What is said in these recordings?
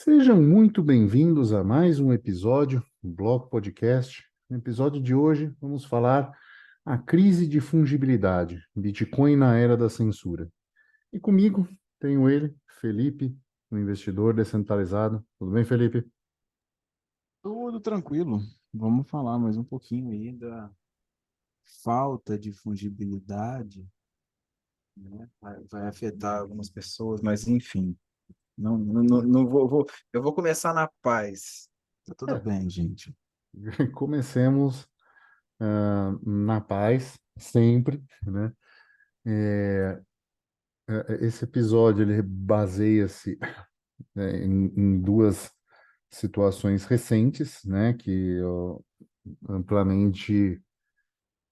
Sejam muito bem-vindos a mais um episódio do Bloco Podcast. No episódio de hoje, vamos falar a crise de fungibilidade, Bitcoin na era da censura. E comigo tenho ele, Felipe, um investidor descentralizado. Tudo bem, Felipe? Tudo tranquilo. Vamos falar mais um pouquinho aí da falta de fungibilidade, né? Vai afetar algumas pessoas, mas enfim, não eu vou começar na paz. Tá tudo É, bem, gente. comecemos na paz, sempre, né? É, Esse episódio ele baseia-se, em duas situações recentes, né, que eu amplamente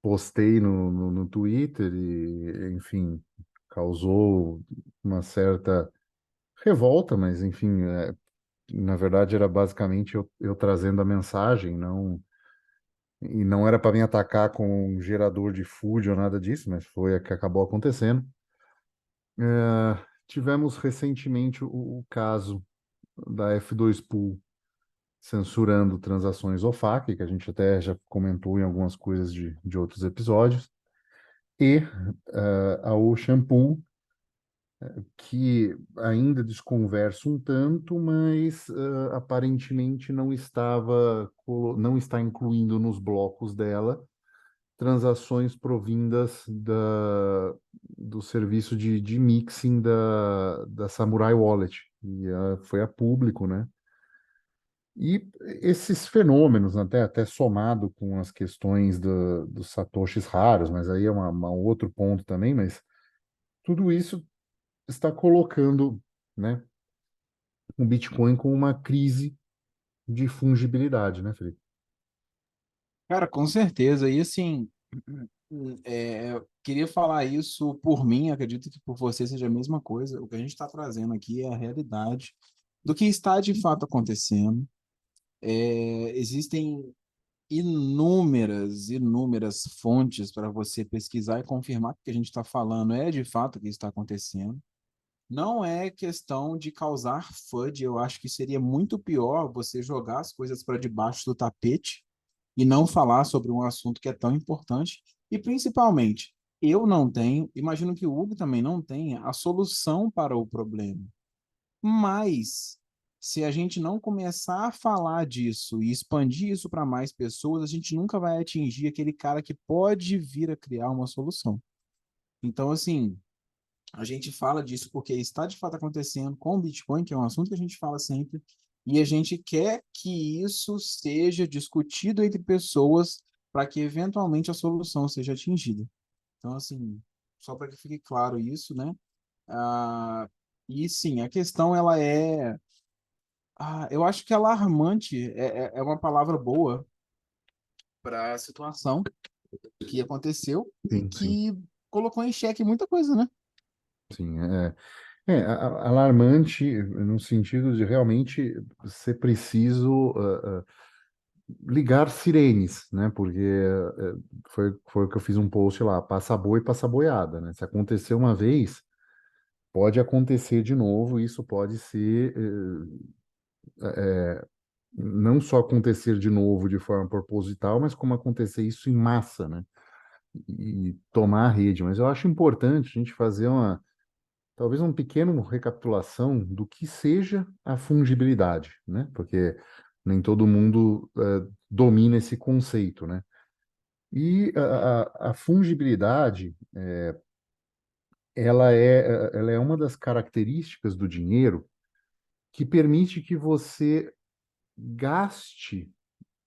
postei no Twitter e, enfim, causou uma certa revolta, mas, enfim, na verdade era basicamente eu trazendo a mensagem, e não era para me atacar com um gerador de food ou nada disso, mas foi o que acabou acontecendo. Tivemos recentemente o caso da F2 Pool censurando transações OFAC, que a gente até já comentou em algumas coisas de outros episódios, e a Ocean Pool, que ainda desconversa um tanto, mas aparentemente não está incluindo nos blocos dela transações provindas do serviço de mixing da Samurai Wallet, e foi a público, né? E esses fenômenos, até somado com as questões dos satoshis raros, mas aí é outro ponto também, mas tudo isso está colocando, né, o Bitcoin com uma crise de fungibilidade, né, Felipe? Cara, com certeza. E assim, eu queria falar isso por mim, acredito que por você seja a mesma coisa. O que a gente está trazendo aqui é a realidade do que está de fato acontecendo. Existem inúmeras fontes para você pesquisar e confirmar que o que a gente está falando é de fato o que está acontecendo. Não é questão de causar FUD, eu acho que seria muito pior você jogar as coisas para debaixo do tapete e não falar sobre um assunto que é tão importante. E principalmente, eu não tenho, imagino que o Hugo também não tenha a solução para o problema. Mas, se a gente não começar a falar disso e expandir isso para mais pessoas, a gente nunca vai atingir aquele cara que pode vir a criar uma solução. Então, assim, a gente fala disso porque está de fato acontecendo com o Bitcoin, que é um assunto que a gente fala sempre, e a gente quer que isso seja discutido entre pessoas para que eventualmente a solução seja atingida. Então, assim, só para que fique claro isso, né? Ah, e sim, a questão ela é eu acho que alarmante é uma palavra boa para a situação que aconteceu e Sim, sim, que colocou em xeque muita coisa, né? sim. Alarmante no sentido de realmente ser preciso ligar sirenes, né? Porque foi o que eu fiz um post lá, passa boi, passa boiada, né? Se acontecer uma vez, pode acontecer de novo, isso pode ser não só acontecer de novo de forma proposital, mas como acontecer isso em massa, né? E tomar a rede. Mas eu acho importante a gente fazer talvez uma pequena recapitulação do que seja a fungibilidade, né? Porque nem todo mundo domina esse conceito, né? E a fungibilidade, ela é uma das características do dinheiro que permite que você gaste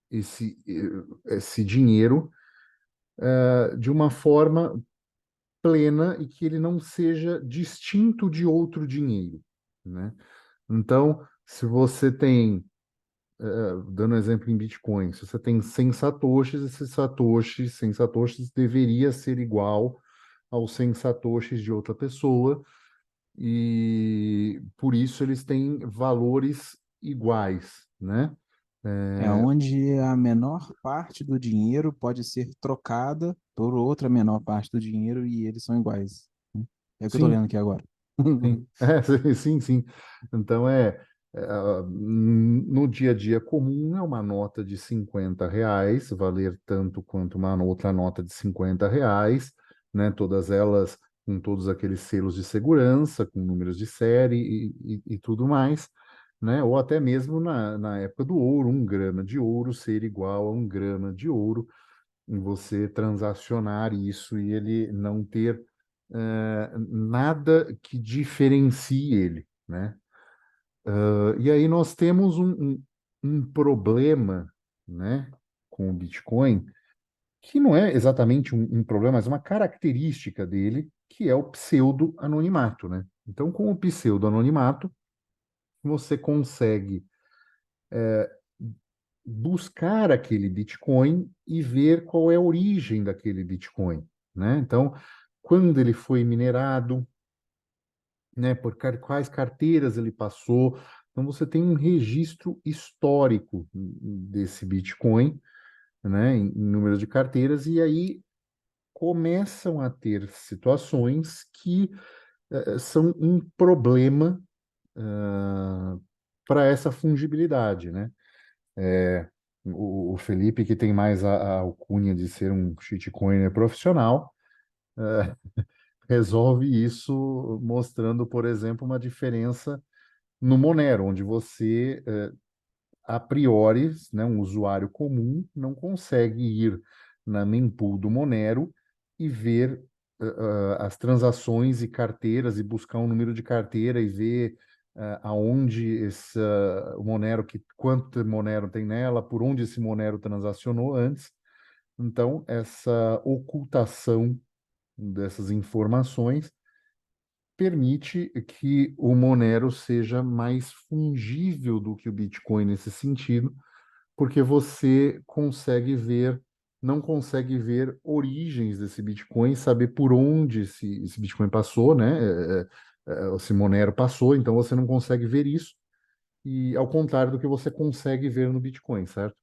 esse dinheiro de uma forma plena e que ele não seja distinto de outro dinheiro, né? Então, se você tem, dando um exemplo em Bitcoin, se você tem 100 satoshis, esses satoshis, 100 satoshis deveria ser igual aos 100 satoshis de outra pessoa, e por isso eles têm valores iguais, né? É onde a menor parte do dinheiro pode ser trocada por outra menor parte do dinheiro e eles são iguais. É o que eu estou Sim, lendo aqui agora. sim. Sim, sim. Então, No dia a dia comum é uma nota de R$ 50 valer tanto quanto uma outra nota de R$ 50, né? Todas elas com todos aqueles selos de segurança, com números de série e tudo mais, né? Ou até mesmo na época do ouro, 1 grama de ouro ser igual a 1 grama de ouro, e você transacionar isso e ele não ter nada que diferencie ele, né? E aí nós temos um problema, né, com o Bitcoin, que não é exatamente um problema, mas uma característica dele, que é o pseudo-anonimato, né? Então, com o pseudo-anonimato, você consegue buscar aquele Bitcoin e ver qual é a origem daquele Bitcoin, né? Então, quando ele foi minerado, né, por quais carteiras ele passou. Então, você tem um registro histórico desse Bitcoin, né, em número de carteiras, e aí começam a ter situações que são um problema para essa fungibilidade, né? O Felipe, que tem mais a alcunha de ser um shitcoiner profissional, resolve isso mostrando, por exemplo, uma diferença no Monero, onde você, a priori, né, um usuário comum não consegue ir na mempool do Monero e ver as transações e carteiras e buscar um número de carteira e ver aonde o Monero, quanto Monero tem nela, por onde esse Monero transacionou antes. Então, essa ocultação dessas informações permite que o Monero seja mais fungível do que o Bitcoin nesse sentido, porque você consegue ver, não consegue ver origens desse Bitcoin, saber por onde esse Bitcoin passou, né? Esse Monero passou, então você não consegue ver isso, e ao contrário do que você consegue ver no Bitcoin, certo?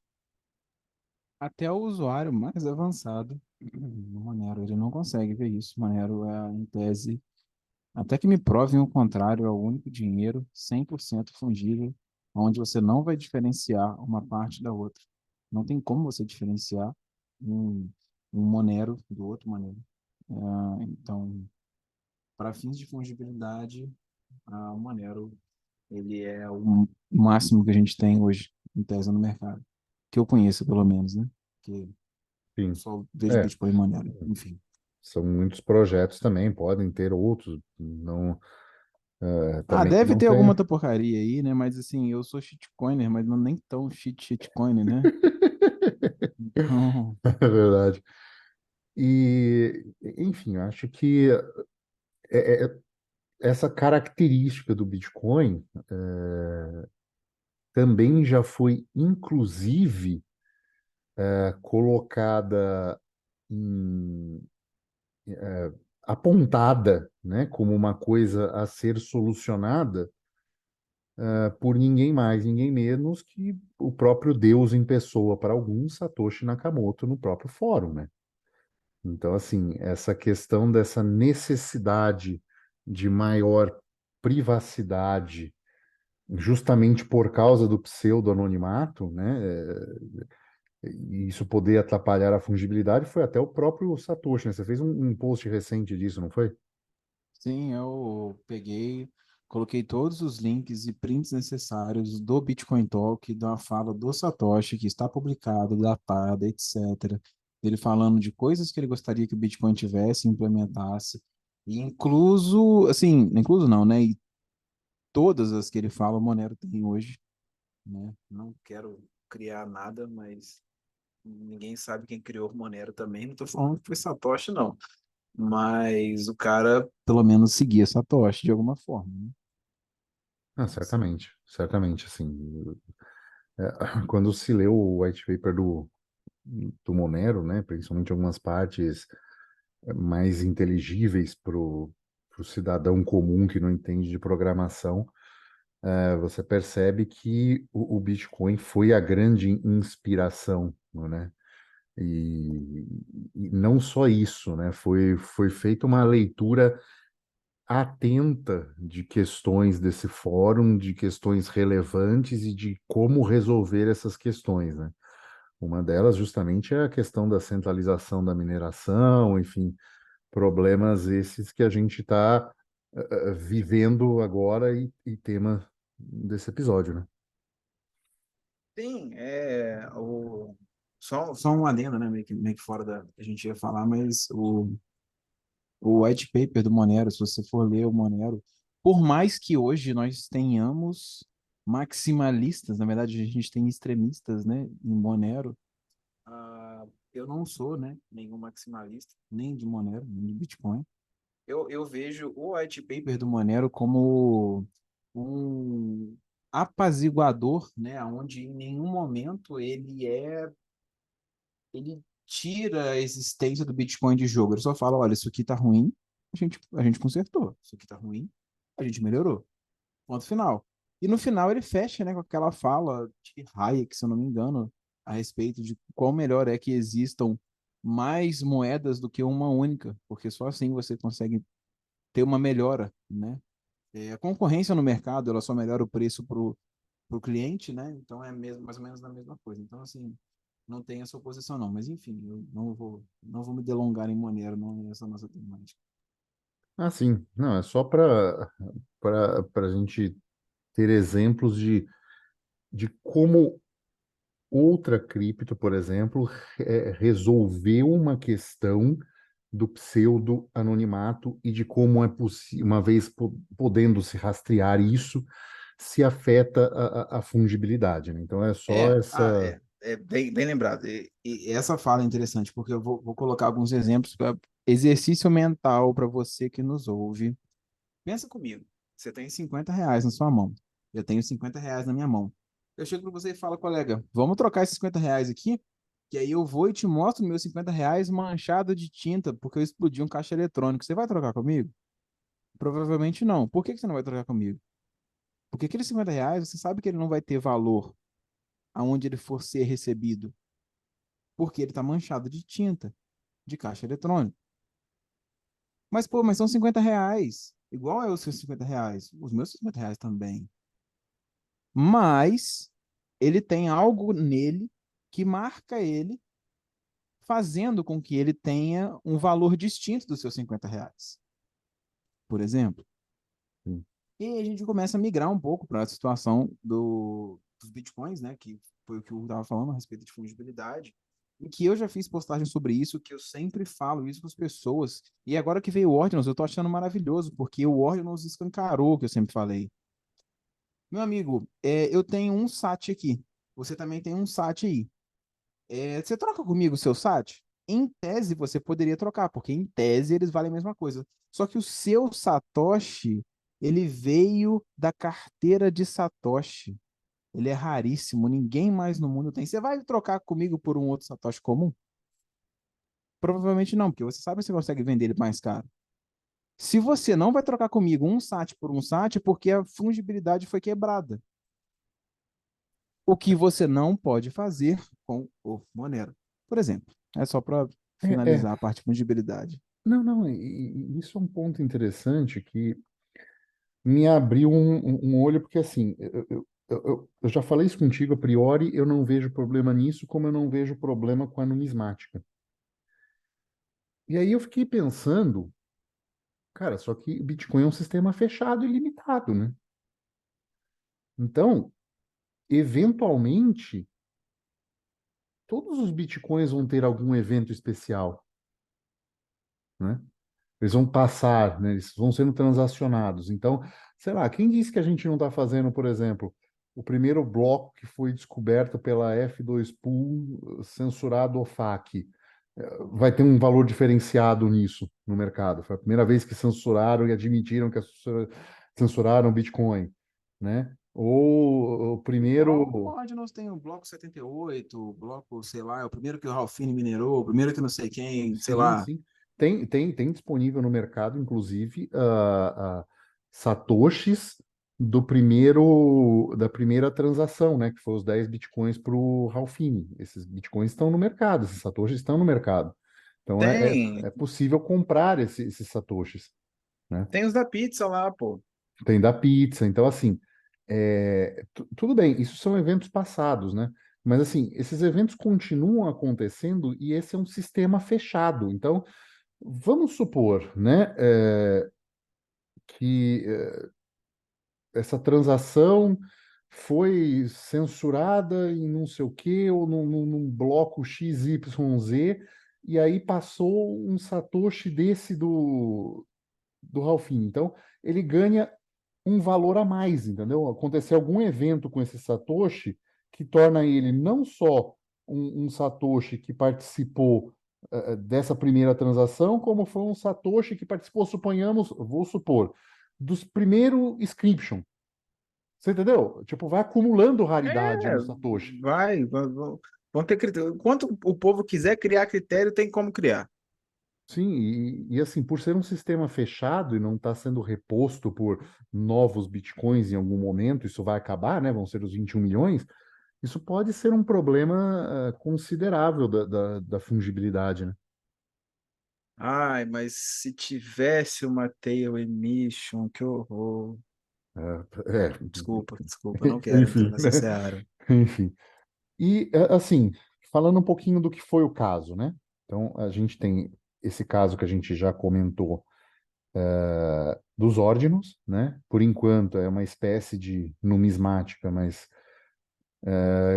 Até o usuário mais avançado no Monero, ele não consegue ver isso. Monero é, em tese, até que me provem o contrário, é o único dinheiro 100% fungível, onde você não vai diferenciar uma parte da outra. Não tem como você diferenciar um, um Monero do outro Monero. Então, para fins de fungibilidade, o Monero ele é o máximo que a gente tem hoje, em tese, no mercado. Que eu conheço, pelo menos, né? Que Sim. só vejo É, Bitcoin e Monero, enfim. são muitos projetos também, podem ter outros, não, Ah, também deve não ter alguma tem. outra porcaria aí, né? Mas assim, eu sou shitcoiner, mas não nem tão shitcoiner, né? Então, É verdade. E, enfim, eu acho que essa característica do Bitcoin também já foi, inclusive, colocada em, apontada, né, como uma coisa a ser solucionada por ninguém mais, ninguém menos que o próprio Deus em pessoa para alguns, Satoshi Nakamoto, no próprio fórum, né? Então, assim, essa questão dessa necessidade de maior privacidade justamente por causa do pseudo-anonimato, né? E isso poder atrapalhar a fungibilidade, foi até o próprio Satoshi, né? Você fez um post recente disso, não foi? sim, eu peguei, coloquei todos os links e prints necessários do Bitcoin Talk, da fala do Satoshi, que está publicado, datado, etc. Ele falando de coisas que ele gostaria que o Bitcoin tivesse, implementasse, e incluso, assim, incluso não, né? E todas as que ele fala, o Monero tem hoje, né? Não quero criar nada, mas ninguém sabe quem criou o Monero também. Não estou falando que foi Satoshi, não. Mas o cara, pelo menos, seguia Satoshi de alguma forma, né? Ah, Assim, certamente, certamente, assim, quando se leu o white paper do Monero, né, principalmente algumas partes mais inteligíveis para o cidadão comum que não entende de programação, você percebe que o Bitcoin foi a grande inspiração, né? E, e não só isso, né? Foi feita uma leitura atenta de questões desse fórum, de questões relevantes e de como resolver essas questões, né? Uma delas justamente é a questão da centralização da mineração, enfim, problemas esses que a gente está vivendo agora e tema desse episódio, né? Sim, só um adendo, né, meio que fora da que a gente ia falar, mas o white paper do Monero, se você for ler o Monero, por mais que hoje nós tenhamos maximalistas, na verdade a gente tem extremistas, né, em Monero, eu não sou, né, nenhum maximalista, nem de Monero, nem de Bitcoin. Eu vejo o white paper do Monero como um apaziguador, né, onde em nenhum momento ele tira a existência do Bitcoin de jogo. Ele só fala, olha, isso aqui tá ruim, a gente consertou. Isso aqui tá ruim, a gente melhorou. Ponto final. E no final ele fecha, né, com aquela fala de Hayek, se eu não me engano, a respeito de qual melhor é que existam mais moedas do que uma única, porque só assim você consegue ter uma melhora, né? A concorrência no mercado, ela só melhora o preço para o cliente, né? Então é mesmo, mais ou menos a mesma coisa. Então, assim, não tem essa oposição, não. Mas, enfim, eu não vou me delongar em Monero, não é essa a nossa temática. Ah, sim. Não, é só para a gente ter exemplos de como outra cripto, por exemplo, resolveu uma questão do pseudo-anonimato e de como é possível, uma vez podendo se rastrear isso, se afeta a fungibilidade, né? Então é só essa. É bem lembrado. E essa fala é interessante, porque eu vou colocar alguns exemplos para exercício mental para você que nos ouve. Pensa comigo. Você tem R$ 50 na sua mão. Eu tenho R$ 50 na minha mão. Eu chego para você e falo, colega, vamos trocar esses R$ 50 aqui? Que aí eu vou e te mostro meus R$ 50 manchado de tinta, porque eu explodi um caixa eletrônico. Você vai trocar comigo? Provavelmente não. Por que que você não vai trocar comigo? Porque aqueles R$ 50, você sabe que ele não vai ter valor aonde ele for ser recebido, porque ele está manchado de tinta, de caixa eletrônico. Mas, pô, mas são R$ 50. Igual é os seus R$ 50. Os meus R$ 50 também. Mas ele tem algo nele que marca ele, fazendo com que ele tenha um valor distinto dos seus R$ 50, por exemplo. E aí a gente começa a migrar um pouco para a situação dos bitcoins, né? Que foi o que eu estava falando a respeito de fungibilidade. Em que eu já fiz postagem sobre isso, que eu sempre falo isso com as pessoas. E agora que veio o Ordinals, eu tô achando maravilhoso, porque o Ordinals escancarou o que eu sempre falei. Meu amigo, eu tenho um SAT aqui. Você também tem um SAT aí. Você troca comigo o seu SAT? Em tese, você poderia trocar, porque em tese eles valem a mesma coisa. Só que o seu Satoshi, ele veio da carteira de Satoshi. Ele é raríssimo, ninguém mais no mundo tem. Você vai trocar comigo por um outro Satoshi comum? Provavelmente não, porque você sabe que você consegue vender ele mais caro. Se você não vai trocar comigo um SAT por um SAT, é porque a fungibilidade foi quebrada. O que você não pode fazer com o Monero. Por exemplo, é só para É. finalizar a parte de fungibilidade. Não, não, e isso é um ponto interessante que me abriu um olho, porque assim, eu já falei isso contigo a priori, eu não vejo problema nisso, como eu não vejo problema com a numismática. E aí eu fiquei pensando, cara, só que Bitcoin é um sistema fechado e limitado, né? Então, eventualmente, todos os Bitcoins vão ter algum evento especial, né? Eles vão passar, né? Eles vão sendo transacionados. Então, sei lá, quem disse que a gente não está fazendo, por exemplo, o primeiro bloco que foi descoberto pela F2Pool censurado OFAC? Vai ter um valor diferenciado nisso no mercado. Foi a primeira vez que censuraram e admitiram que censuraram o Bitcoin, né? Ou o Igual o primeiro. Ordinals tem o bloco 78, o bloco, sei lá, é o primeiro que o Ralphine minerou, o primeiro que não sei quem, sei Sim, lá. sim. Tem disponível no mercado, inclusive, satoshis da primeira transação, né? Que foi os 10 bitcoins para o Ralphine. Esses bitcoins estão no mercado, esses satoshis estão no mercado. Então Tem, é possível comprar esses satoshis. né? Tem os da pizza lá, pô. Tem da pizza. Então, assim, tudo bem, isso são eventos passados, né? Mas, assim, esses eventos continuam acontecendo e esse é um sistema fechado. Então, vamos supor, né, que essa transação foi censurada em não sei o quê, ou num bloco XYZ, e aí passou um satoshi desse do Ralphinho. Então, ele ganha um valor a mais, entendeu? Acontecer algum evento com esse Satoshi que torna ele não só um Satoshi que participou dessa primeira transação, como foi um Satoshi que participou, suponhamos, vou supor, dos primeiros inscription. Você entendeu? Tipo, vai acumulando raridade É, no Satoshi. vão ter critério. Enquanto o povo quiser criar critério, tem como criar. Sim, e assim, por ser um sistema fechado e não está sendo reposto por novos bitcoins em algum momento, isso vai acabar, né? Vão ser os 21 milhões. Isso pode ser um problema considerável da fungibilidade, né? Ai, mas se tivesse uma tail emission, que horror. Desculpa, não quero entrar Enfim, nessa né? seara. Enfim. E, assim, falando um pouquinho do que foi o caso, né? Então, a gente tem esse caso que a gente já comentou, dos ordens, né? Por enquanto, é uma espécie de numismática, mas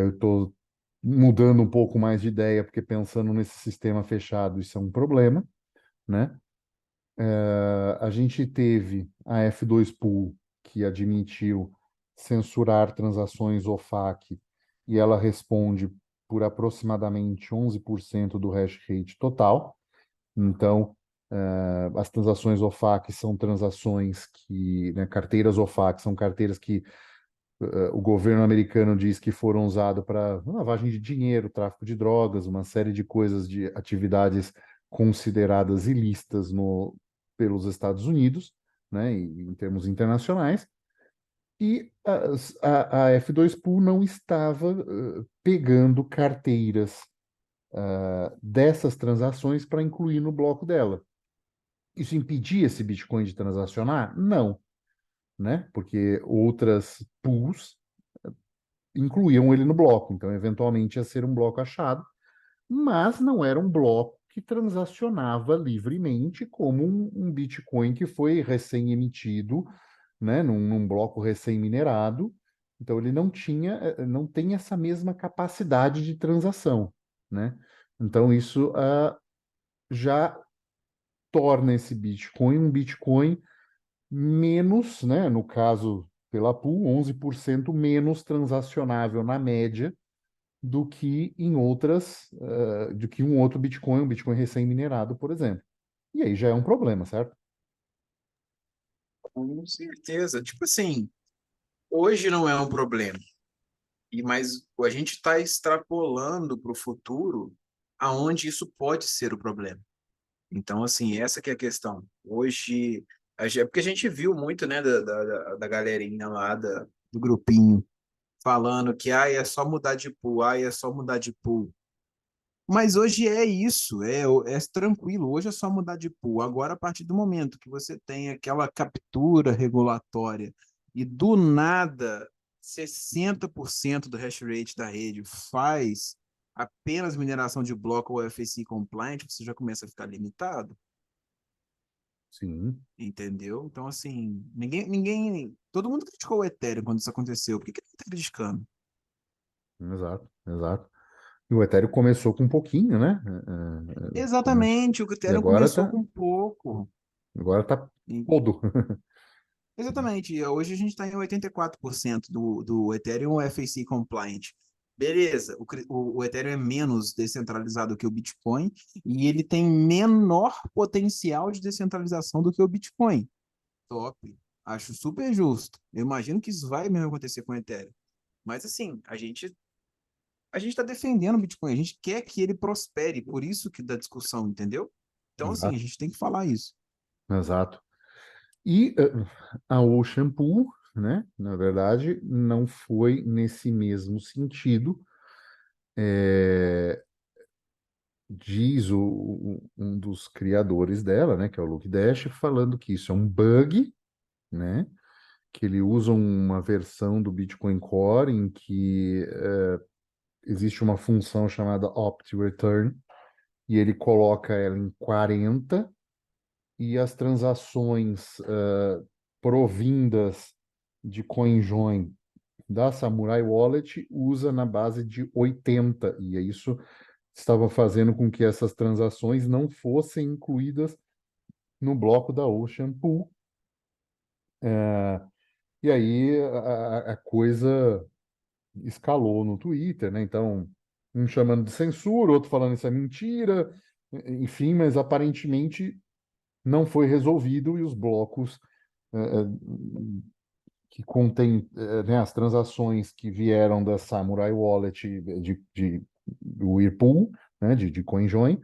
eu estou mudando um pouco mais de ideia, porque pensando nesse sistema fechado, isso é um problema, né? A gente teve a F2 Pool, que admitiu censurar transações OFAC, e ela responde por aproximadamente 11% do hash rate total. Então, as transações OFAC são transações que, né, carteiras OFAC são carteiras que o governo americano diz que foram usadas para lavagem de dinheiro, tráfico de drogas, uma série de coisas, de atividades consideradas ilícitas pelos Estados Unidos, né, em termos internacionais, e a F2 Pool não estava pegando carteiras dessas transações para incluir no bloco dela. Isso impedia esse Bitcoin de transacionar? Não, né? Porque outras pools incluíam ele no bloco, então eventualmente ia ser um bloco achado, mas não era um bloco que transacionava livremente como um Bitcoin que foi recém-emitido, né, num bloco recém-minerado. Então ele não tem essa mesma capacidade de transação, né? Então isso já torna esse Bitcoin um Bitcoin menos, né, no caso pela pool, 11% menos transacionável na média do que em do que um Bitcoin recém-minerado, por exemplo. E aí já é um problema, certo? Com certeza. Tipo assim, hoje não é um problema. Mas a gente está extrapolando para o futuro aonde isso pode ser o problema. Então, assim, essa que é a questão. Hoje, é porque a gente viu muito, né, da galerinha lá, do grupinho, falando que é só mudar de pool, é só mudar de pool. Mas hoje é isso, é tranquilo, hoje é só mudar de pool. Agora, a partir do momento que você tem aquela captura regulatória e do nada 60% do hash rate da rede faz apenas mineração de bloco ou FAC compliant, você já começa a ficar limitado, Sim, entendeu? Então, assim, todo mundo criticou o Ethereum quando isso aconteceu. Por que ele está criticando? exato, exato. E o Ethereum começou com um pouquinho, né? Começou. Exatamente, o E Ethereum começou com pouco. agora tá todo. Exatamente. E hoje a gente está em 84% do Ethereum FAC compliant. Beleza, o Ethereum é menos descentralizado que o Bitcoin e ele tem menor potencial de descentralização do que o Bitcoin. Top. Acho super justo. Eu imagino que isso vai mesmo acontecer com o Ethereum. Mas assim, a gente está defendendo o Bitcoin, a gente quer que ele prospere, por isso que dá discussão, entendeu? Então, assim, a Exato, gente tem que falar isso. exato. E a Ocean Pool, né? Na verdade, não foi nesse mesmo sentido. diz um dos criadores dela, né, que é o Luke Dash, falando que isso é um bug, né, que ele usa uma versão do Bitcoin Core em que existe uma função chamada opt-return, e ele coloca ela em 40, e as transações provindas de CoinJoin da Samurai Wallet usa na base de 80, e é isso estava fazendo com que essas transações não fossem incluídas no bloco da Ocean Pool. E aí a coisa escalou no Twitter, né? Então, um chamando de censura, outro falando isso é mentira, enfim, mas aparentemente não foi resolvido e os blocos que contêm, né, as transações que vieram da Samurai Wallet do Whirlpool, né, de CoinJoin,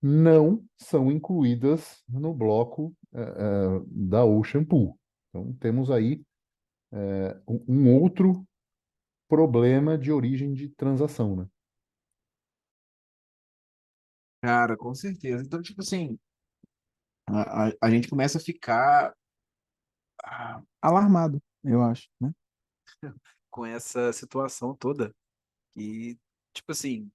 não são incluídas no bloco da Ocean Pool. Então, temos aí um outro problema de origem de transação, né? Cara, com certeza. Então, tipo assim, a gente começa a ficar alarmado, eu acho, né? Com essa situação toda. E, tipo assim,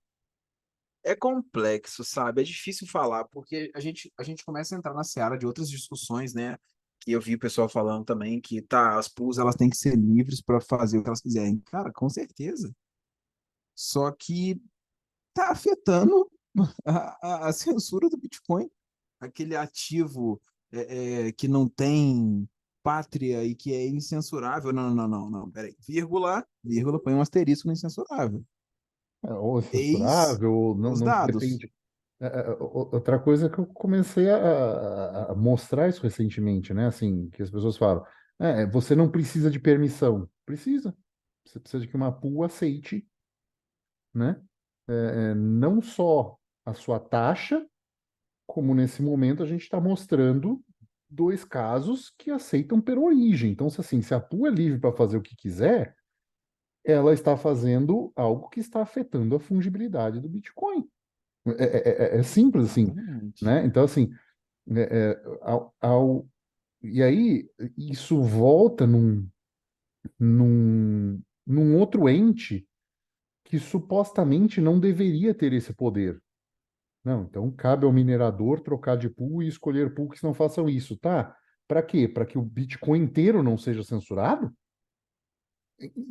é complexo, sabe? É difícil falar, porque a gente começa a entrar na seara de outras discussões, né? Que eu vi o pessoal falando também que, tá, as pools elas têm que ser livres para fazer o que elas quiserem. Cara, com certeza. Só que tá afetando a censura do Bitcoin, aquele ativo que não tem pátria e que é incensurável. Não, não, não, não, peraí. Vírgula, põe um asterisco no incensurável. Ou Eis censurável, ou não, os não dados. depende. Outra coisa que eu comecei a mostrar isso recentemente, né? Assim, que as pessoas falam, você não precisa de permissão. Precisa. Você precisa de que uma pool aceite, né? Não só a sua taxa, como nesse momento a gente está mostrando dois casos que aceitam per origem. Então, se a pool é livre para fazer o que quiser, ela está fazendo algo que está afetando a fungibilidade do Bitcoin. É simples assim, Exatamente. né? Então, assim, e aí isso volta num outro ente que supostamente não deveria ter esse poder. Não, então cabe ao minerador trocar de pool e escolher pools que não façam isso, tá? Para quê? Para que o Bitcoin inteiro não seja censurado?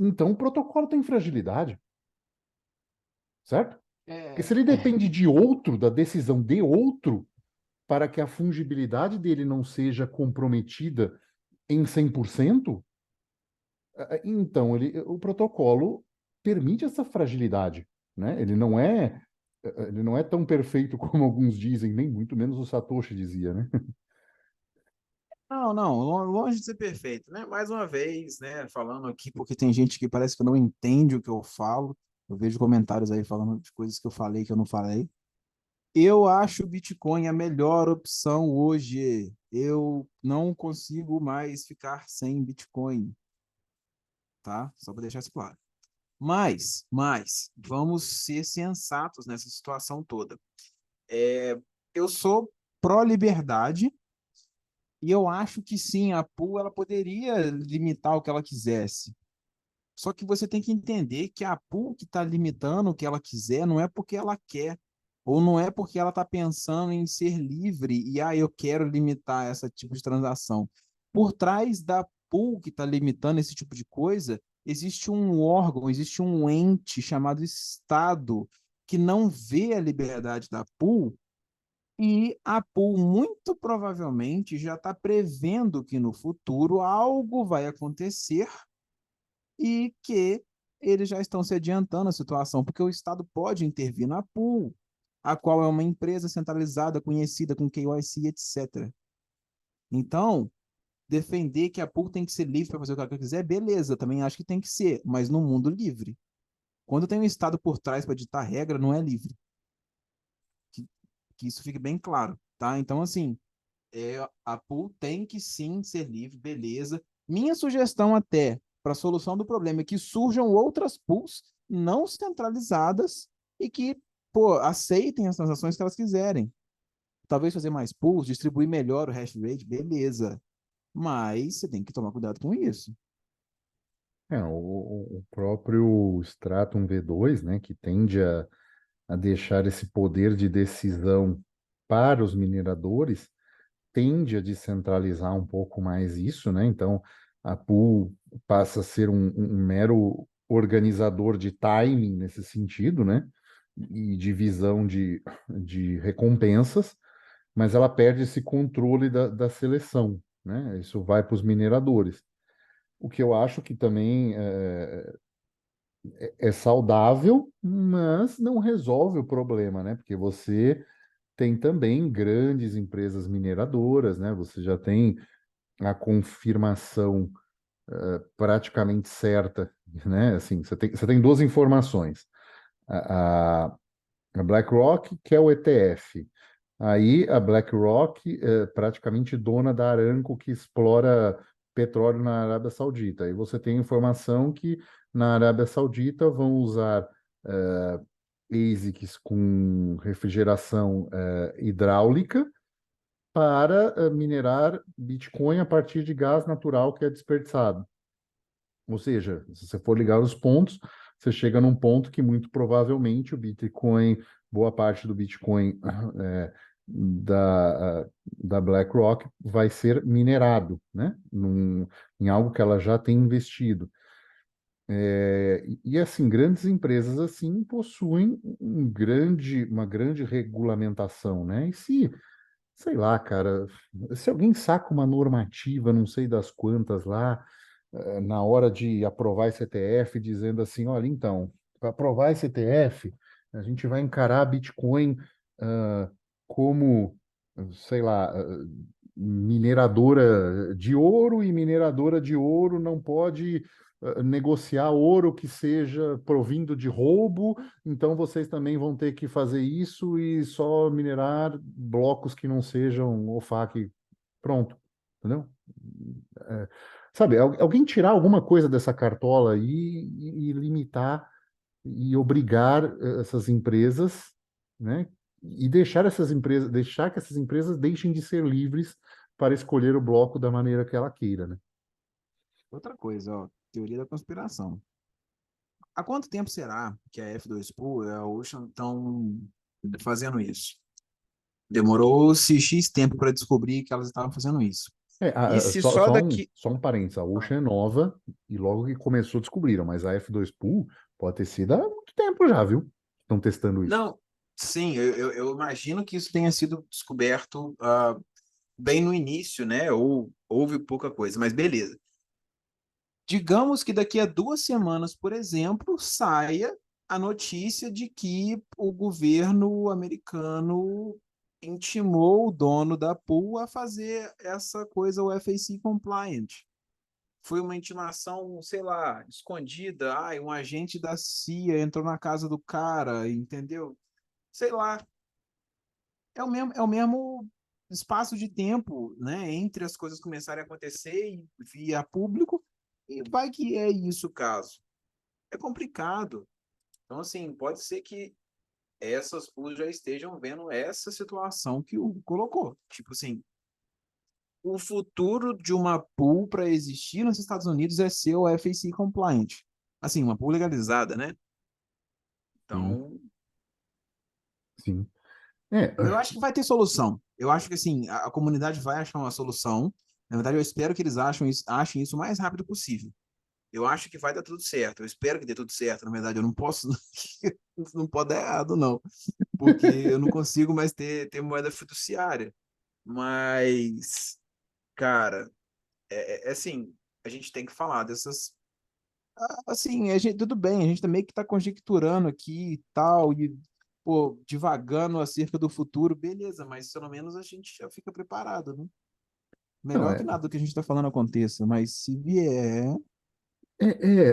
Então o protocolo tem fragilidade, certo? Porque se É, ele depende de outro, da decisão de outro, para que a fungibilidade dele não seja comprometida em 100%, então o protocolo permite essa fragilidade, né? Ele não é tão perfeito como alguns dizem, nem muito menos o Satoshi dizia, né? não, não, longe de ser perfeito, né? Mais uma vez, né, falando aqui, porque tem gente que parece que não entende o que eu falo. Eu vejo comentários aí falando de coisas que eu falei que eu não falei. Eu acho o Bitcoin a melhor opção hoje. Eu não consigo mais ficar sem Bitcoin, tá? Só para deixar isso claro. Mas, vamos ser sensatos nessa situação toda. Eu sou pró-liberdade e eu acho que sim, a pool ela poderia limitar o que ela quisesse. Só que você tem que entender que a pool que está limitando o que ela quiser não é porque ela quer, ou não é porque ela está pensando em ser livre e eu quero limitar esse tipo de transação. Por trás da pool que está limitando esse tipo de coisa, existe um órgão, existe um ente chamado Estado que não vê a liberdade da pool e a pool muito provavelmente já está prevendo que no futuro algo vai acontecer e que eles já estão se adiantando a situação, porque o Estado pode intervir na pool, a qual é uma empresa centralizada, conhecida com KYC, etc. Então, defender que a pool tem que ser livre para fazer o que ela quiser, beleza, também acho que tem que ser, mas no mundo livre. Quando tem um Estado por trás para ditar regra, não é livre. Que, que isso fique bem claro, tá? Então, assim, a pool tem que sim ser livre, beleza. Minha sugestão até para a solução do problema é que surjam outras pools não centralizadas e que pô, aceitem as transações que elas quiserem. Talvez fazer mais pools, distribuir melhor o hash rate, beleza. Mas você tem que tomar cuidado com isso. O próprio Stratum V2, né, que tende a deixar esse poder de decisão para os mineradores, tende a descentralizar um pouco mais isso, né? Então, a pool passa a ser um mero organizador de timing nesse sentido, né? E divisão de recompensas, mas ela perde esse controle da seleção, né? Isso vai para os mineradores. O que eu acho que também é saudável, mas não resolve o problema, né? Porque você tem também grandes empresas mineradoras, né? Você já tem a confirmação praticamente certa, né? Assim, você tem duas informações. A, a, a BlackRock quer o ETF. Aí a BlackRock é praticamente dona da Aramco que explora petróleo na Arábia Saudita. Aí você tem informação que na Arábia Saudita vão usar ASICs com refrigeração hidráulica para minerar Bitcoin a partir de gás natural que é desperdiçado. Ou seja, se você for ligar os pontos, você chega num ponto que muito provavelmente o Bitcoin, boa parte do Bitcoin da BlackRock vai ser minerado, né? Em algo que ela já tem investido. Assim, grandes empresas assim possuem uma grande regulamentação, né? E se sei lá, cara, se alguém saca uma normativa, não sei das quantas lá, na hora de aprovar esse ETF, dizendo assim, olha, então, para aprovar esse ETF, a gente vai encarar Bitcoin ah, como, sei lá, mineradora de ouro, e mineradora de ouro não pode negociar ouro que seja provindo de roubo, então vocês também vão ter que fazer isso e só minerar blocos que não sejam OFAC. Pronto, entendeu? É, sabe, alguém tirar alguma coisa dessa cartola aí e limitar e obrigar essas empresas, né? E deixar que essas empresas deixem de ser livres para escolher o bloco da maneira que ela queira, né? Outra coisa, ó, teoria da conspiração. Há quanto tempo será que a F2Pool e a Ocean estão fazendo isso? Demorou-se X tempo para descobrir que elas estavam fazendo isso. E se Só, só só um, daqui. só um parênteses, a Ocean é nova e logo que começou descobriram, mas a F2 Pool pode ter sido há muito tempo já, viu? Estão testando isso. Não, sim, eu imagino que isso tenha sido descoberto bem no início, né? Ou houve pouca coisa, mas beleza. Digamos que daqui a 2 semanas, por exemplo, saia a notícia de que o governo americano intimou o dono da pool a fazer essa coisa, o FAC compliant. Foi uma intimação, sei lá, escondida. Ai, um agente da CIA entrou na casa do cara, entendeu? Sei lá. É o mesmo espaço de tempo, né, entre as coisas começarem a acontecer e via público, e vai que é isso o caso. É complicado. Então, assim, pode ser que essas pools já estejam vendo essa situação que o colocou. Tipo assim, o futuro de uma pool para existir nos Estados Unidos é ser o FAC compliant. Assim, uma pool legalizada, né? Sim, Então, sim. É, eu acho que vai ter solução. Eu acho que assim, a comunidade vai achar uma solução. Na verdade, eu espero que eles achem isso o mais rápido possível. Eu acho que vai dar tudo certo. Eu espero que dê tudo certo. Na verdade, eu não posso, não pode dar errado, não, porque eu não consigo mais ter moeda fiduciária. Mas, cara, é assim, a gente tem que falar dessas. Assim, tudo bem, a gente também que está conjecturando aqui e tal, e pô, divagando acerca do futuro, beleza, mas pelo menos a gente já fica preparado, né? não, Melhor que nada do que a gente está falando aconteça, mas se vier,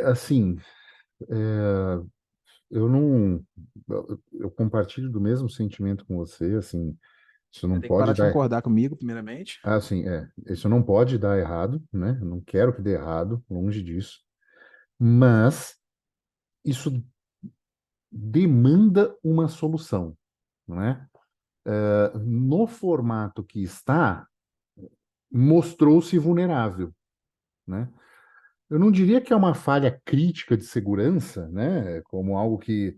assim, é, eu não, eu compartilho do mesmo sentimento com você, assim, isso você não tem que parar pode de dar, concordar comigo, primeiramente. isso não pode dar errado, né? Eu não quero que dê errado, longe disso, mas isso demanda uma solução, não é? No formato que está, mostrou-se vulnerável, né? Eu não diria que é uma falha crítica de segurança, né? Como algo que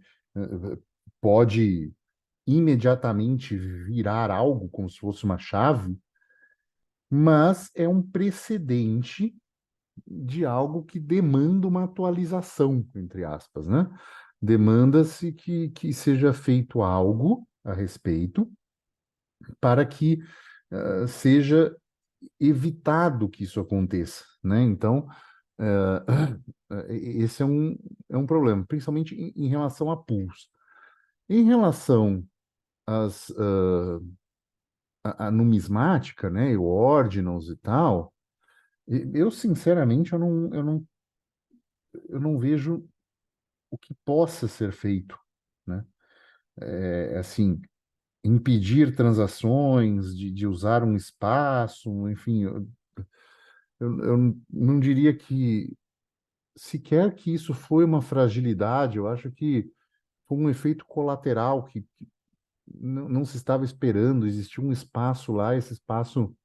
pode imediatamente virar algo como se fosse uma chave, mas é um precedente de algo que demanda uma atualização, entre aspas, né? Demanda-se que seja feito algo a respeito para que seja evitado que isso aconteça, né? Então, esse é um problema, principalmente em relação a pools. Em relação às, à numismática, né, e o ordinals e tal, eu sinceramente eu não vejo o que possa ser feito, né? Assim, impedir transações, de usar um espaço, enfim, eu não diria que sequer que isso foi uma fragilidade, eu acho que foi um efeito colateral que não se estava esperando, existia um espaço lá, esse espaço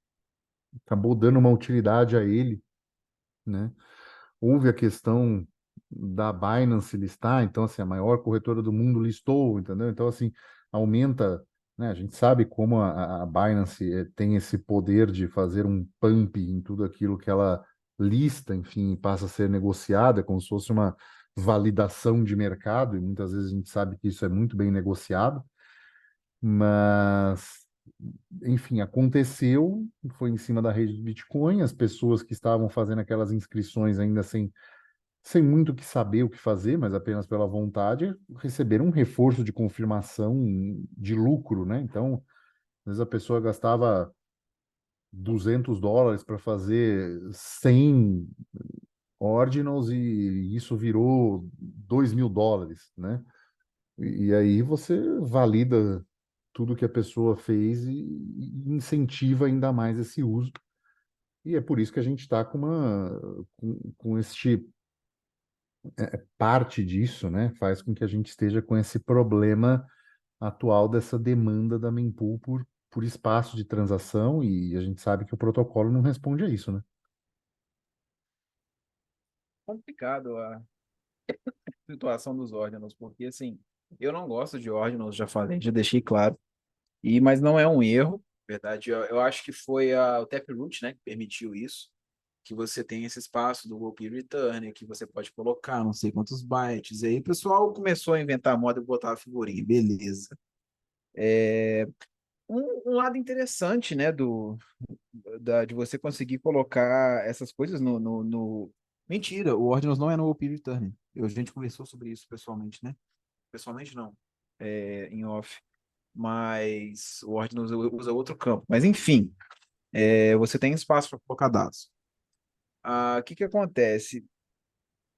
acabou dando uma utilidade a ele, né? Houve a questão da Binance listar, então, assim, a maior corretora do mundo listou, entendeu? Então, assim, aumenta, né? A gente sabe como a Binance tem esse poder de fazer um pump em tudo aquilo que ela lista, enfim, passa a ser negociada, como se fosse uma validação de mercado, e muitas vezes a gente sabe que isso é muito bem negociado, mas enfim, aconteceu, foi em cima da rede do Bitcoin, as pessoas que estavam fazendo aquelas inscrições ainda sem muito o que saber o que fazer, mas apenas pela vontade, receberam um reforço de confirmação de lucro, né? Então, às vezes a pessoa gastava US$ 200 para fazer 100 ordinals e isso virou US$ 2.000, né? E aí você valida tudo que a pessoa fez e incentiva ainda mais esse uso. E é por isso que a gente está com este parte disso, né? Faz com que a gente esteja com esse problema atual dessa demanda da mempool por espaço de transação e a gente sabe que o protocolo não responde a isso, né? Complicado a situação dos ordinals, porque assim, eu não gosto de ordinals, já falei, já deixei claro. Mas não é um erro, na verdade. Eu acho que foi o Taproot, né, que permitiu isso, que você tem esse espaço do OP Return, que você pode colocar não sei quantos bytes. E aí o pessoal começou a inventar moda e botar a figurinha, beleza. Um lado interessante, né, de você conseguir colocar essas coisas no... Mentira, o Ordinals não é no OP Return. A gente conversou sobre isso pessoalmente, né? Pessoalmente não, em off. Mas o Ordinals usa outro campo. Mas enfim, você tem espaço para colocar dados. O que que acontece?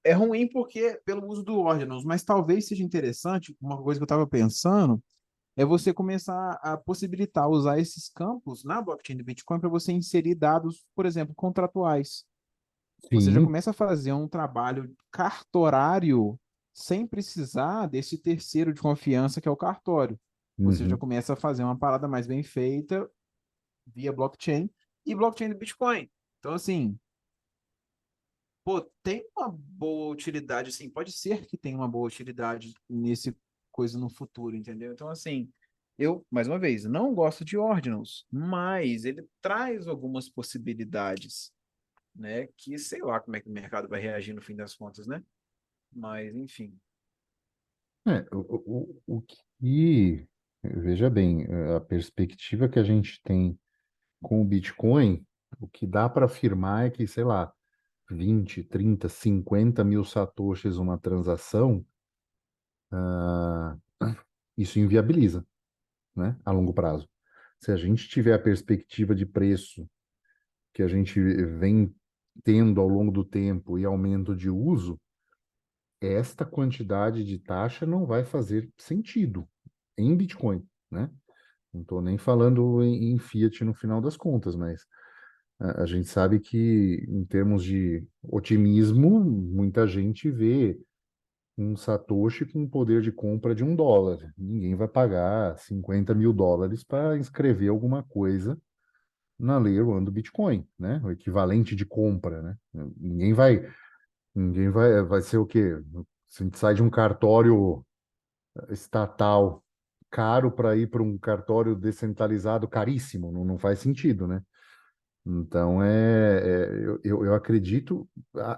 É ruim porque pelo uso do Ordinals, mas talvez seja interessante, uma coisa que eu estava pensando, é você começar a possibilitar usar esses campos na blockchain do Bitcoin para você inserir dados, por exemplo, contratuais. Você já Sim. começa a fazer um trabalho cartorário sem precisar desse terceiro de confiança que é o cartório. Você já Uhum. começa a fazer uma parada mais bem feita via blockchain e blockchain do Bitcoin. Então, assim, pô, tem uma boa utilidade, assim, pode ser que tenha uma boa utilidade nesse coisa no futuro, entendeu? Então, assim, eu, mais uma vez, não gosto de ordinals, mas ele traz algumas possibilidades, né? Que sei lá como é que o mercado vai reagir no fim das contas, né? Mas, enfim. O que, veja bem, a perspectiva que a gente tem com o Bitcoin, o que dá para afirmar é que, sei lá, 20, 30, 50 mil satoshis uma transação, ah, isso inviabiliza, né, a longo prazo. Se a gente tiver a perspectiva de preço que a gente vem tendo ao longo do tempo e aumento de uso, esta quantidade de taxa não vai fazer sentido em Bitcoin, né? Não estou nem falando em Fiat no final das contas, mas a gente sabe que, em termos de otimismo, muita gente vê. um Satoshi com um poder de compra de $1. Ninguém vai pagar $50.000 para inscrever alguma coisa na Layer 1 do Bitcoin, né? O equivalente de compra, né? Vai ser o quê? Se a gente sai de um cartório estatal caro para ir para um cartório descentralizado caríssimo, não faz sentido, né? Então, eu acredito,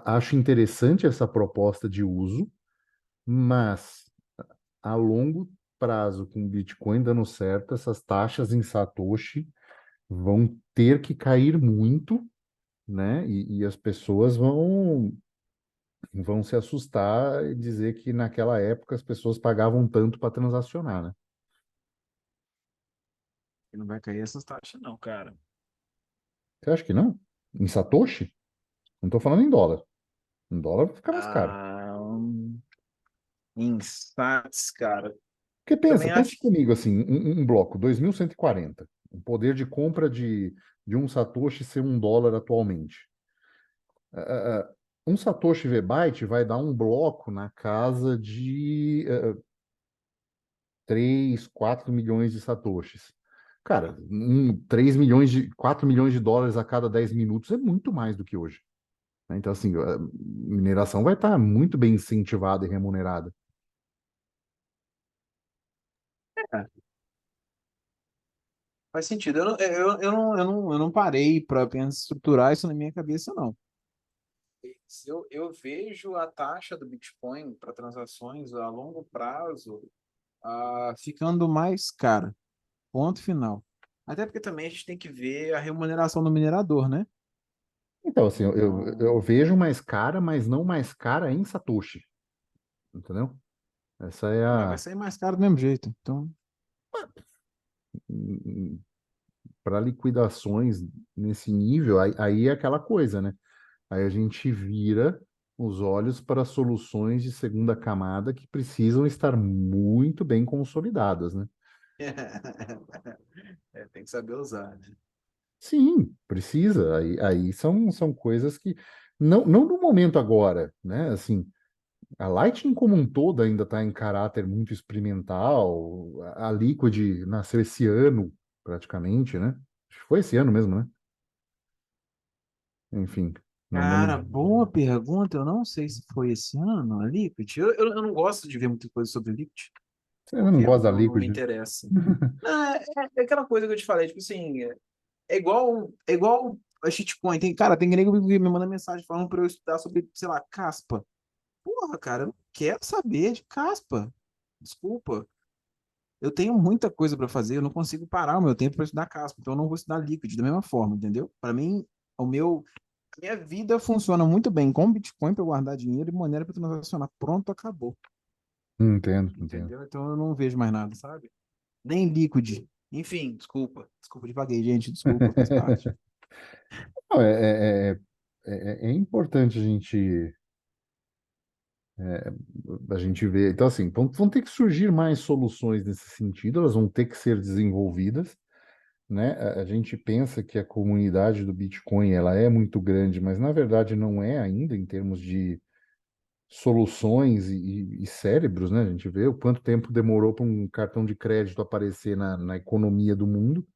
acho interessante essa proposta de uso, mas a longo prazo, com o Bitcoin dando certo, essas taxas em Satoshi vão ter que cair muito, né? E as pessoas vão se assustar e dizer que naquela época as pessoas pagavam tanto para transacionar, né? E não vai cair essas taxas, não, cara. Você acha que não? Em Satoshi? Não estou falando em dólar. Em dólar vai ficar mais caro. Ah, insights, cara. Porque pensa, Também pensa acho que. comigo assim, um bloco, 2140, o poder de compra de um Satoshi ser $1 atualmente. Um Satoshi V-Byte vai dar um bloco na casa de 3, 4 milhões de Satoshis. Cara, 3 milhões 4 milhões de dólares a cada 10 minutos é muito mais do que hoje, né? Então, assim, a mineração vai estar muito bem incentivada e remunerada. É, faz sentido. Eu não parei para pensar estruturar isso na minha cabeça, não. Eu vejo a taxa do Bitcoin para transações a longo prazo ficando mais cara. Ponto final. Até porque também a gente tem que ver a remuneração do minerador, né? Então, assim, eu Então, vejo mais cara, mas não mais cara em Satoshi, entendeu? Essa é mas vai a. sair mais caro do mesmo jeito. Então, Para liquidações nesse nível, aí é aquela coisa, né? Aí a gente vira os olhos para soluções de segunda camada que precisam estar muito bem consolidadas, né? tem que saber usar, né? Sim, precisa. Aí são coisas que. Não no momento agora, né? Assim, a Lightning como um todo ainda está em caráter muito experimental. A Liquid nasceu esse ano, praticamente, né? Acho que foi esse ano mesmo, né? Enfim, não Cara, me. boa pergunta. Eu não sei se foi esse ano a Liquid. Eu não gosto de ver muita coisa sobre Liquid, Você ainda não porque gosta da não me Liquid? interessa. Não, é aquela coisa que eu te falei, tipo assim, é igual a shitcoin. Tem nego que me manda mensagem falando para eu estudar sobre, sei lá, caspa. Porra, cara, eu não quero saber de caspa. Desculpa. Eu tenho muita coisa para fazer, eu não consigo parar o meu tempo para estudar caspa, então eu não vou estudar Liquid da mesma forma, entendeu? Para mim, o meu a minha vida funciona muito bem com Bitcoin para guardar dinheiro e maneira para transacionar. Pronto, acabou. Entendo, entendo. Entendeu? Então eu não vejo mais nada, sabe? Nem Liquid. Enfim, desculpa. Desculpa, devaguei, gente. Desculpa, faz parte. Não, é importante a gente ver. Então, assim, vão ter que surgir mais soluções nesse sentido, elas vão ter que ser desenvolvidas, né? A gente pensa que a comunidade do Bitcoin ela é muito grande, mas na verdade não é ainda em termos de soluções e cérebros, né? A gente vê o quanto tempo demorou para um cartão de crédito aparecer na economia do mundo,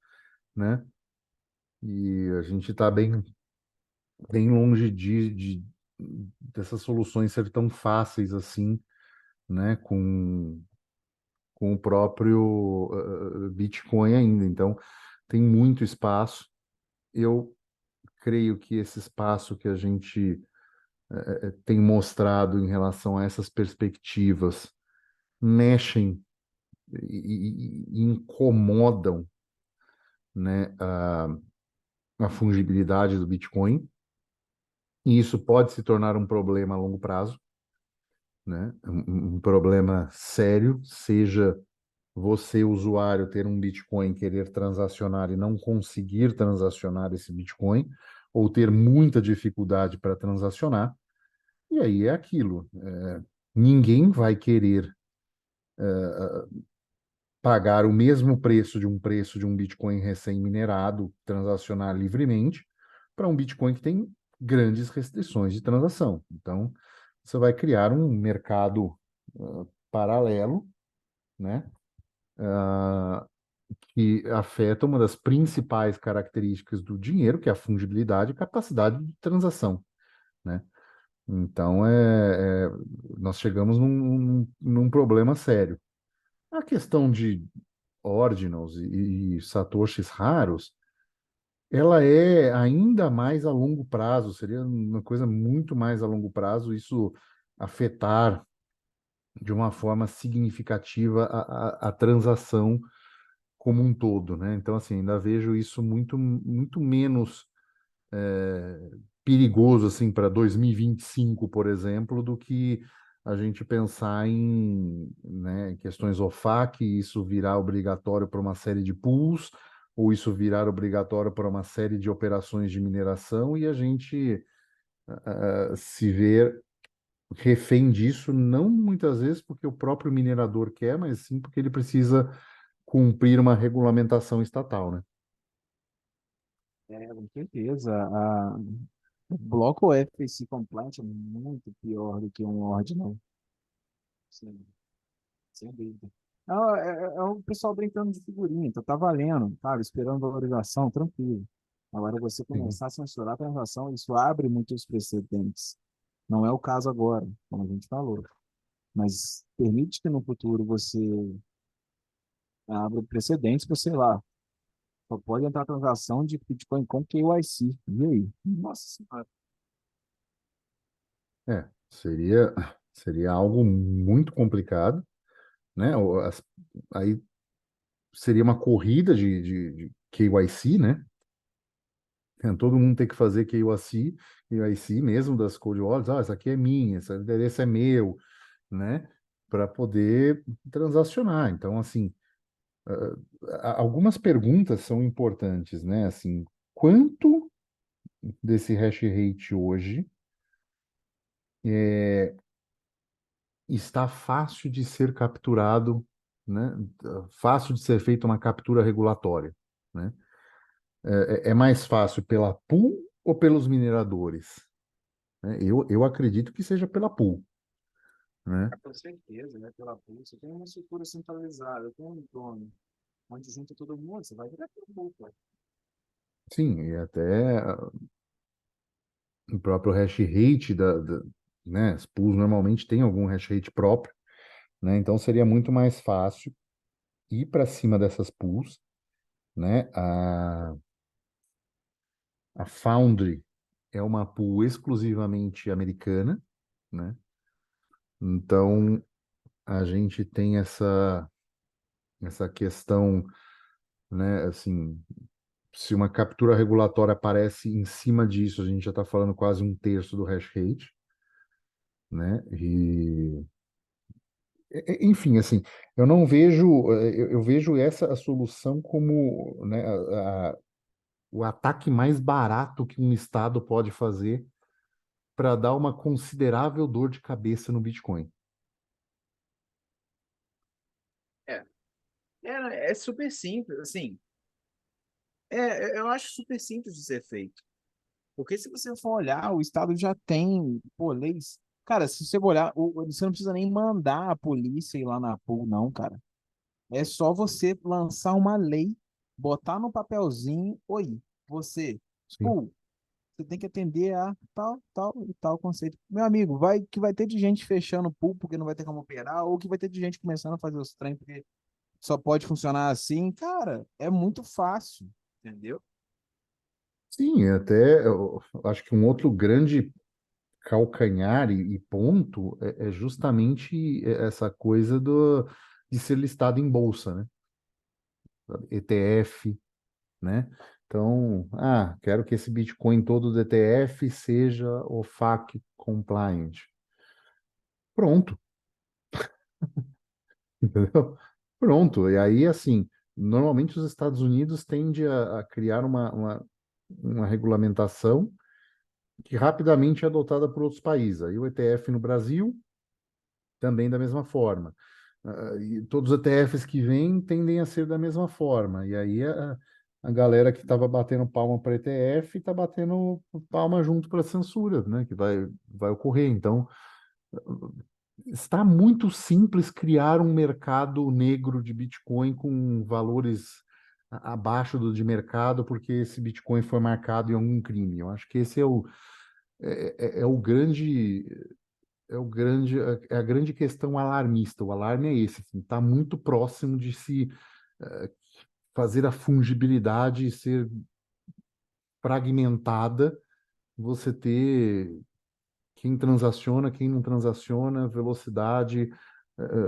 né? E a gente está bem longe dessas soluções serem tão fáceis assim, né? Com o próprio Bitcoin ainda. Então, tem muito espaço. Eu creio que esse espaço que a gente tem mostrado em relação a essas perspectivas mexem e incomodam, né, a fungibilidade do Bitcoin, e isso pode se tornar um problema a longo prazo, né? Um problema sério, seja você, usuário, ter um Bitcoin, querer transacionar e não conseguir transacionar esse Bitcoin, ou ter muita dificuldade para transacionar, e aí é aquilo. Ninguém vai querer pagar o mesmo preço de um Bitcoin recém-minerado, transacionar livremente, para um Bitcoin que tem grandes restrições de transação. Então, você vai criar um mercado. paralelo, né? ah, que afeta uma das principais características do dinheiro, que é a fungibilidade e capacidade de transação, né? Então, nós chegamos num problema sério. A questão de ordinals e satoshis raros, ela é ainda mais a longo prazo, seria uma coisa muito mais a longo prazo, isso afetar de uma forma significativa a transação como um todo, né? Então, assim, ainda vejo isso muito menos perigoso, assim, para 2025, por exemplo, do que a gente pensar em, né, questões OFAC, isso virar obrigatório para uma série de pools, ou isso virar obrigatório para uma série de operações de mineração, e a gente se ver refém disso, não muitas vezes porque o próprio minerador quer, mas sim porque ele precisa cumprir uma regulamentação estatal, né? Com certeza. O bloco FAC compliant é muito pior do que um ordinal. Sim, sem dúvida. Não, é o pessoal brincando de figurinha, então tá valendo, sabe? Esperando valorização, tranquilo. Agora, você Sim. começar a censurar a transação, isso abre muitos precedentes. Não é o caso agora, como a gente falou, mas permite que no futuro você abra precedentes para, sei lá, só pode entrar transação de Bitcoin com KYC. E aí? Nossa Senhora. Seria algo muito complicado, né? Aí seria uma corrida de KYC, né? Todo mundo tem que fazer KYC mesmo das cold wallets. Ah, essa aqui é minha, esse endereço é meu, né? Para poder transacionar. Então, assim, algumas perguntas são importantes, né? Assim, quanto desse hash rate hoje está fácil de ser capturado, né? Fácil de ser feita uma captura regulatória, né? É mais fácil pela pool ou pelos mineradores, né? Eu acredito que seja pela pool, né? Com certeza, né? Pela pulsa, tem uma estrutura centralizada, tem um dono, onde junta todo mundo, você vai direto para o pô. Sim, e até o próprio hash rate né? As pools normalmente têm algum hash rate próprio, né? Então seria muito mais fácil ir para cima dessas pools, né? A Foundry é uma pool exclusivamente americana, né? Então a gente tem essa questão, né? Assim, se uma captura regulatória aparece em cima disso, a gente já está falando quase um terço do hash rate, né? Enfim, assim, eu não vejo, eu vejo essa a solução como, né, o ataque mais barato que um Estado pode fazer para dar uma considerável dor de cabeça no Bitcoin. É, é super simples, assim, eu acho super simples de ser feito. Porque se você for olhar, o Estado já tem, pô, leis. Cara, se você olhar, você não precisa nem mandar a polícia ir lá na pool, não, cara. É só você lançar uma lei, botar no papelzinho, oi, você, Sim. pool, você tem que atender a tal, tal e tal conceito. Meu amigo, vai ter de gente fechando pool porque não vai ter como operar, ou que vai ter de gente começando a fazer os trem porque só pode funcionar assim. Cara, é muito fácil, entendeu? Sim, até eu acho que um outro grande calcanhar e ponto é justamente essa coisa de ser listado em bolsa, né? ETF, né? Então, quero que esse Bitcoin todo do ETF seja OFAC compliant. Pronto, entendeu? Pronto. E aí, assim, normalmente os Estados Unidos tendem a criar uma regulamentação que rapidamente é adotada por outros países. Aí o ETF no Brasil também da mesma forma. E todos os ETFs que vêm tendem a ser da mesma forma. E aí a galera que estava batendo palma para ETF está batendo palma junto para a censura, né? Que vai ocorrer. Então, está muito simples criar um mercado negro de Bitcoin com valores abaixo do de mercado, porque esse Bitcoin foi marcado em algum crime. Eu acho que esse é o grande é a grande questão alarmista. O alarme é esse, está muito próximo de se eh, fazer a fungibilidade ser fragmentada, você ter quem transaciona, quem não transaciona, velocidade,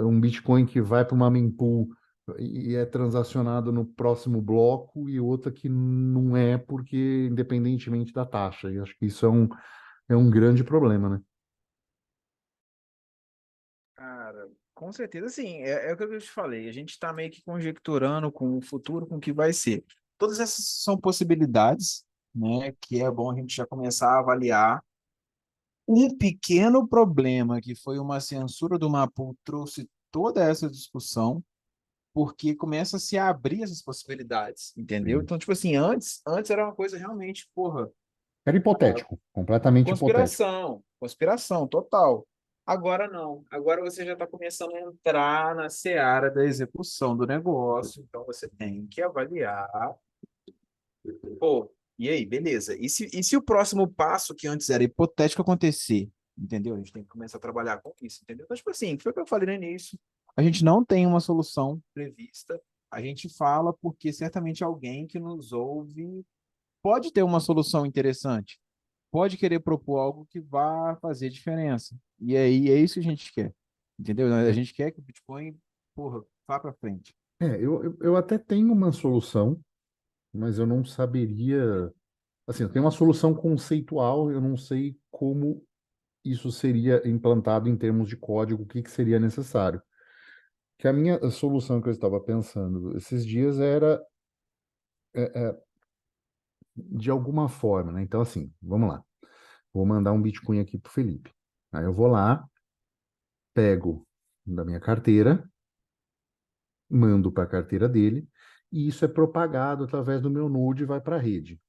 um Bitcoin que vai para uma mempool e é transacionado no próximo bloco e outra que não é, porque independentemente da taxa. E acho que isso é um grande problema, né? Cara, com certeza, sim. É o que eu te falei. A gente está meio que conjecturando com o futuro, com o que vai ser. Todas essas são possibilidades, né? Que é bom a gente já começar a avaliar. Um pequeno problema que foi uma censura do Mapu trouxe toda essa discussão, porque começa a se abrir essas possibilidades, entendeu? Sim. Então, tipo assim, antes era uma coisa realmente, porra, Era hipotético, completamente hipotético. conspiração total. Agora não. Agora você já está começando a entrar na seara da execução do negócio, então você tem que avaliar. Pô, e aí, beleza. E se o próximo passo, que antes era hipotético, acontecer? Entendeu? A gente tem que começar a trabalhar com isso, entendeu? Então, tipo assim, foi o que eu falei no início. A gente não tem uma solução prevista. A gente fala porque certamente alguém que nos ouve pode ter uma solução interessante, pode querer propor algo que vá fazer diferença. E aí é isso que a gente quer. Entendeu? A gente quer que o Bitcoin, porra, vá para frente. Eu até tenho uma solução, mas eu não saberia. Assim, eu tenho uma solução conceitual, eu não sei como isso seria implantado em termos de código, o que que seria necessário. Que a minha solução que eu estava pensando esses dias era de alguma forma, né? Então, assim, vamos lá. Vou mandar um Bitcoin aqui para o Felipe. Aí eu vou lá, pego da minha carteira, mando para a carteira dele, e isso é propagado através do meu Node e vai para a rede.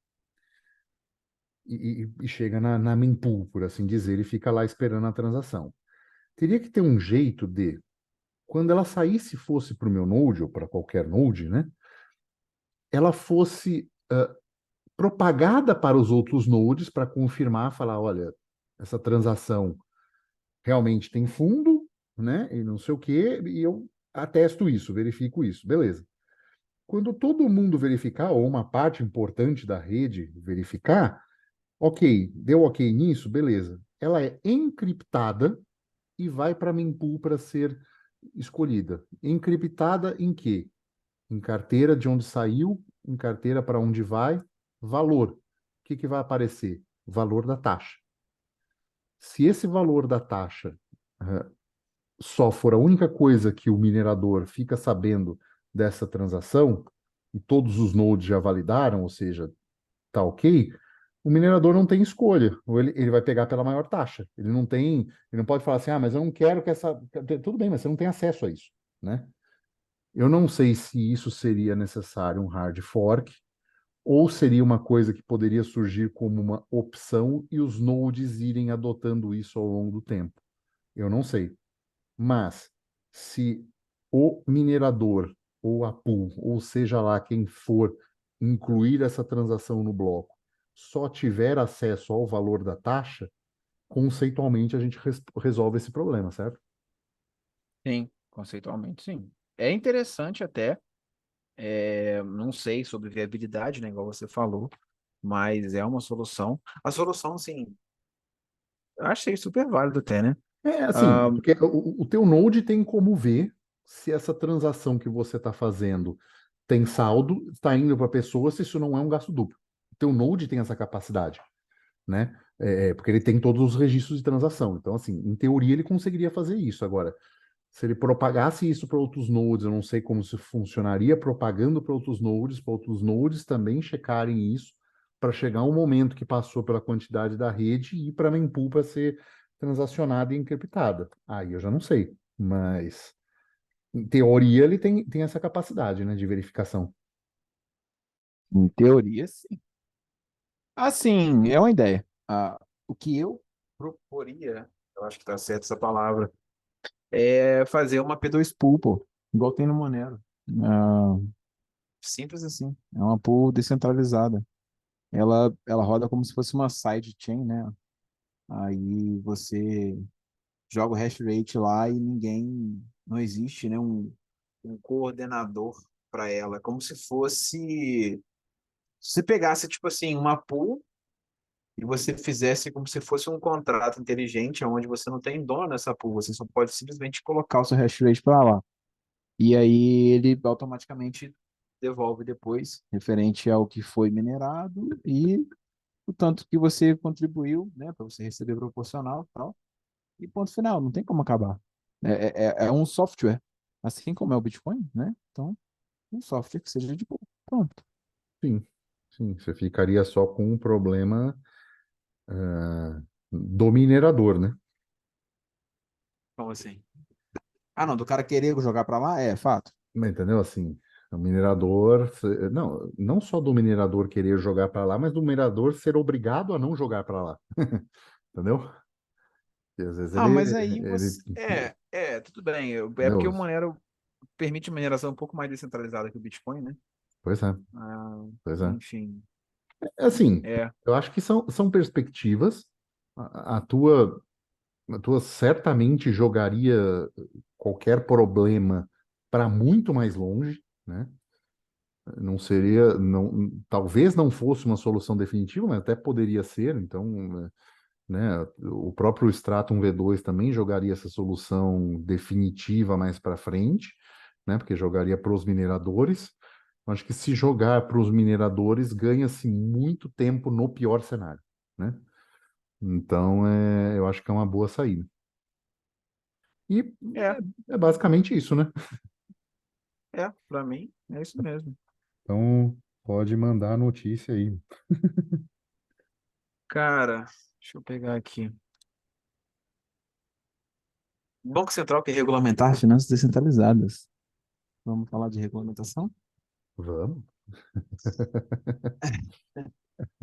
E chega na mempool, por assim dizer, e fica lá esperando a transação. Teria que ter um jeito de, quando ela saísse e fosse para o meu Node, ou para qualquer Node, né? Ela fosse propagada para os outros nodes para confirmar, falar, olha, essa transação realmente tem fundo, né? E não sei o quê, e eu atesto isso, verifico isso, beleza. Quando todo mundo verificar, ou uma parte importante da rede verificar, ok, deu ok nisso, beleza. Ela é encriptada e vai para a mempool para ser escolhida. Encriptada em quê? Em carteira de onde saiu, em carteira para onde vai, valor. O que que vai aparecer? Valor da taxa. Se esse valor da taxa só for a única coisa que o minerador fica sabendo dessa transação, e todos os nodes já validaram, ou seja, tá ok, o minerador não tem escolha, ou ele vai pegar pela maior taxa. Ele não pode falar assim, ah, mas eu não quero que essa. Tudo bem, mas você não tem acesso a isso, né? Eu não sei se isso seria necessário um hard fork, ou seria uma coisa que poderia surgir como uma opção e os nodes irem adotando isso ao longo do tempo. Eu não sei. Mas se o minerador ou a pool, ou seja lá quem for, incluir essa transação no bloco, só tiver acesso ao valor da taxa, conceitualmente a gente resolve esse problema, certo? Sim, conceitualmente, sim. É interessante até, não sei sobre viabilidade, né, igual você falou, mas é uma solução. A solução, sim, eu achei super válido até, né? É assim, Ah, porque o teu Node tem como ver se essa transação que você está fazendo tem saldo, está indo para a pessoa, se isso não é um gasto duplo. O teu Node tem essa capacidade, né? Porque ele tem todos os registros de transação. Então, assim, em teoria ele conseguiria fazer isso. Agora, se ele propagasse isso para outros nodes, eu não sei como se funcionaria propagando para outros nodes também checarem isso, para chegar um momento que passou pela quantidade da rede e ir para a mempool para ser transacionada e encriptada. Aí eu já não sei, mas em teoria ele tem essa capacidade, né, de verificação. em teoria, sim. Assim, é uma ideia. O que eu proporia, eu acho que está certa essa palavra, é fazer uma P2 pool, pô, igual tem no Monero. Ah, simples assim. É uma pool descentralizada. Ela roda como se fosse uma sidechain, né? Aí você joga o hash rate lá e não existe, né, um coordenador para ela. Como se fosse, se você pegasse, tipo assim, uma pool e você fizesse como se fosse um contrato inteligente, onde você não tem dono nessa pool, você só pode simplesmente colocar o seu hash rate para lá. E aí ele automaticamente devolve depois, referente ao que foi minerado e o tanto que você contribuiu, né, para você receber proporcional, e tal. E ponto final, não tem como acabar. É um software, assim como é o Bitcoin, né? Então, um software que seja de boa. Pronto. Sim, sim, você ficaria só com um problema do minerador, né? Como assim? Ah, não, do cara querer jogar para lá, é fato. Mas, entendeu? Assim, o minerador, não só do minerador querer jogar para lá, mas do minerador ser obrigado a não jogar para lá, entendeu? E às vezes Ah, mas aí ele, você. Tudo bem. É porque entendeu? o Monero permite mineração um pouco mais descentralizada que o Bitcoin, né? Pois é, Ah, pois é. enfim. Assim, É. eu acho que são perspectivas. A tua certamente jogaria qualquer problema para muito mais longe, né? Não seria, não, talvez não fosse uma solução definitiva, mas até poderia ser. Então, né, o próprio Stratum V2 também jogaria essa solução definitiva mais para frente, né? Porque jogaria para os mineradores. Acho que se jogar para os mineradores, ganha-se muito tempo no pior cenário, né? Então, eu acho que é uma boa saída. E É, é basicamente isso, né? para mim, é isso mesmo. Então, pode mandar a notícia aí. Cara, deixa eu pegar aqui. Banco Central quer regulamentar finanças descentralizadas. Vamos falar de regulamentação? Vamos. Não,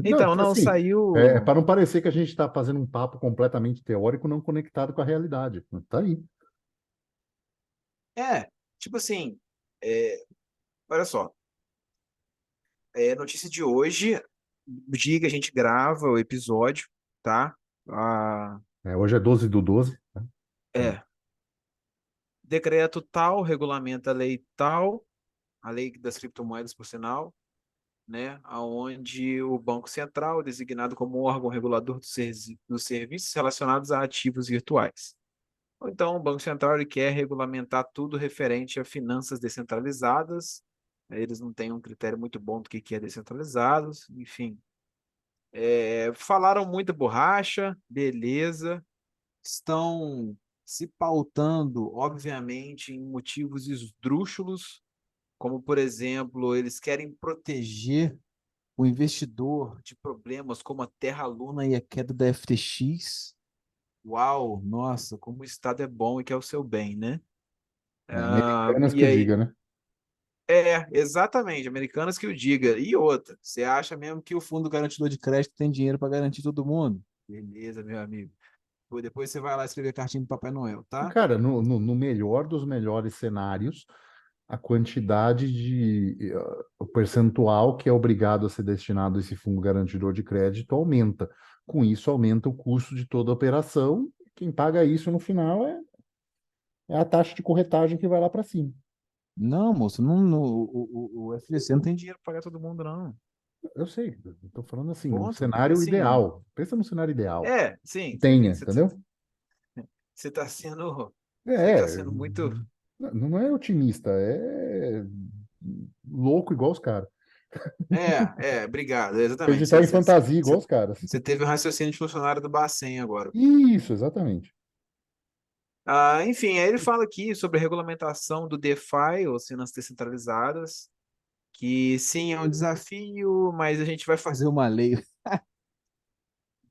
Então, não, assim, para saiu. não parecer que a gente está fazendo um papo completamente teórico, não conectado com a realidade. Tá aí. Tipo assim, é, olha só, notícia de hoje, o dia que a gente grava o episódio, tá? Ah, Hoje é 12/12, né? Então, é, decreto tal, regulamenta a lei tal, a lei das criptomoedas, por sinal, né? Aonde o Banco Central é designado como órgão regulador dos serviços relacionados a ativos virtuais. Ou então, o Banco Central ele quer regulamentar tudo referente a finanças descentralizadas. Eles não têm um critério muito bom do que é descentralizado, enfim. Falaram muita borracha, beleza. Estão se pautando, obviamente, em motivos esdrúxulos, como, por exemplo, eles querem proteger o investidor de problemas como a Terra Luna e a queda da FTX. Uau, nossa, como o Estado é bom e quer o seu bem, né? Americanas que E eu aí, diga, né? exatamente, americanas que o diga. E outra, você acha mesmo que o Fundo Garantidor de Crédito tem dinheiro para garantir todo mundo? Beleza, meu amigo. Pô, depois você vai lá escrever cartinha do Papai Noel, tá? Cara, no melhor dos melhores cenários, a quantidade o percentual que é obrigado a ser destinado a esse fundo garantidor de crédito aumenta. Com isso, aumenta o custo de toda a operação. Quem paga isso no final é a taxa de corretagem que vai lá para cima. Não, moço, o FGC não tem dinheiro para pagar todo mundo, não. Eu sei, eu tô falando assim, um Ponto. E cenário assim, ideal. Pensa no cenário ideal. sim, Tenha, entendeu? você tá sendo, você tá É, sendo muito. não é otimista, é louco igual os caras. Obrigado, exatamente. Acreditar em fantasia igual os caras. Você teve um raciocínio de funcionário do Bacen agora. Isso, exatamente. Enfim, aí ele fala aqui sobre a regulamentação do DeFi, ou finanças descentralizadas, que sim, é um desafio, mas a gente vai fazer uma lei.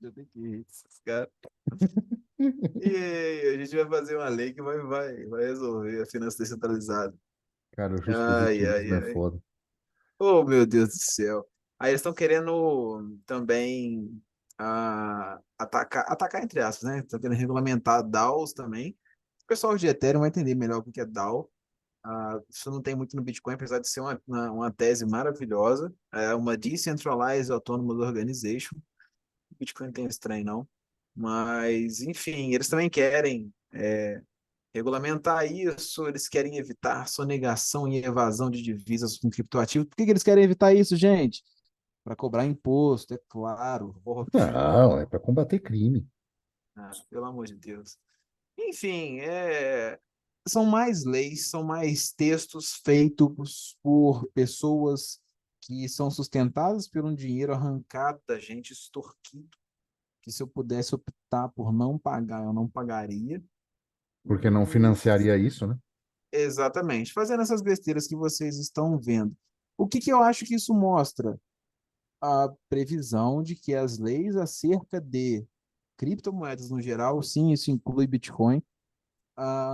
Eu tenho que rir desses caras. E a gente vai fazer uma lei que vai resolver a finança descentralizada. Cara, o Ai, justpositivismo ai, é ai. foda. Oh, meu Deus do céu. Aí eles estão querendo também atacar entre aspas, né? Estão querendo regulamentar DAOs também. pessoal de Ethereum vai entender melhor o que é DAO. Isso não tem muito no Bitcoin, apesar de ser uma tese maravilhosa. É uma Decentralized Autonomous Organization. O Bitcoin não tem esse trem, não. Mas, enfim, eles também querem regulamentar isso, eles querem evitar sonegação e evasão de divisas com criptoativos. Por que que eles querem evitar isso, gente? Para cobrar imposto, é claro, óbvio. Não, é para combater crime. Pelo amor de Deus. Enfim, são mais leis, são mais textos feitos por pessoas que são sustentadas por um dinheiro arrancado da gente, extorquido, que se eu pudesse optar por não pagar, eu não pagaria. Porque não E financiaria isso, né? exatamente, fazendo essas besteiras que vocês estão vendo. O que que eu acho que isso mostra? A previsão de que as leis acerca de criptomoedas no geral, sim, isso inclui Bitcoin,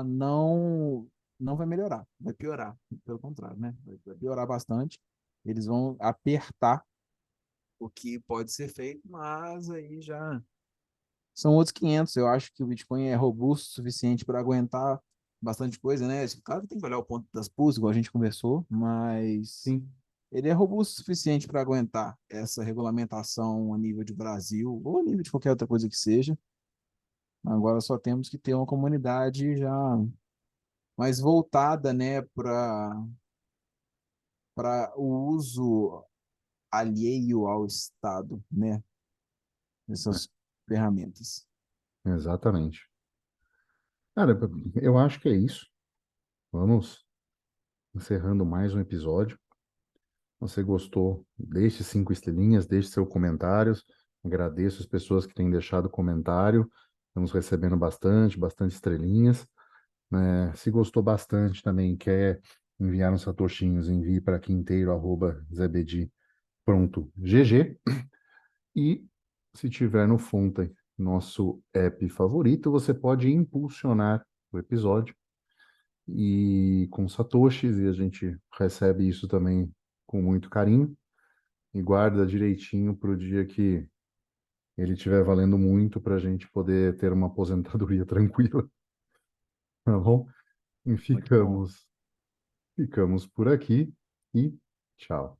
não vai melhorar, vai piorar, pelo contrário, né? Vai piorar bastante. Eles vão apertar o que pode ser feito, mas aí já são outros 500. Eu acho que o Bitcoin é robusto o suficiente para aguentar bastante coisa, né? Claro que tem que olhar o ponto das pulgas, igual a gente conversou, mas Sim. ele é robusto o suficiente para aguentar essa regulamentação a nível de Brasil ou a nível de qualquer outra coisa que seja. Agora só temos que ter uma comunidade já mais voltada, né, para o uso alheio ao Estado, né, dessas ferramentas. Exatamente. Cara, eu acho que é isso. Vamos encerrando mais um episódio. Se você gostou, deixe 5 estrelinhas, deixe seus comentários. Agradeço as pessoas que têm deixado comentário. Estamos recebendo bastante estrelinhas. Se gostou bastante também, quer enviar uns satoshinhos, envie para quinteiro@zebedi.gg. E se tiver no Fonta, nosso app favorito, você pode impulsionar o episódio e com satoshis, e a gente recebe isso também com muito carinho e guarda direitinho para o dia que ele estiver valendo muito para a gente poder ter uma aposentadoria tranquila, tá bom? E Muito bom. ficamos por aqui e tchau.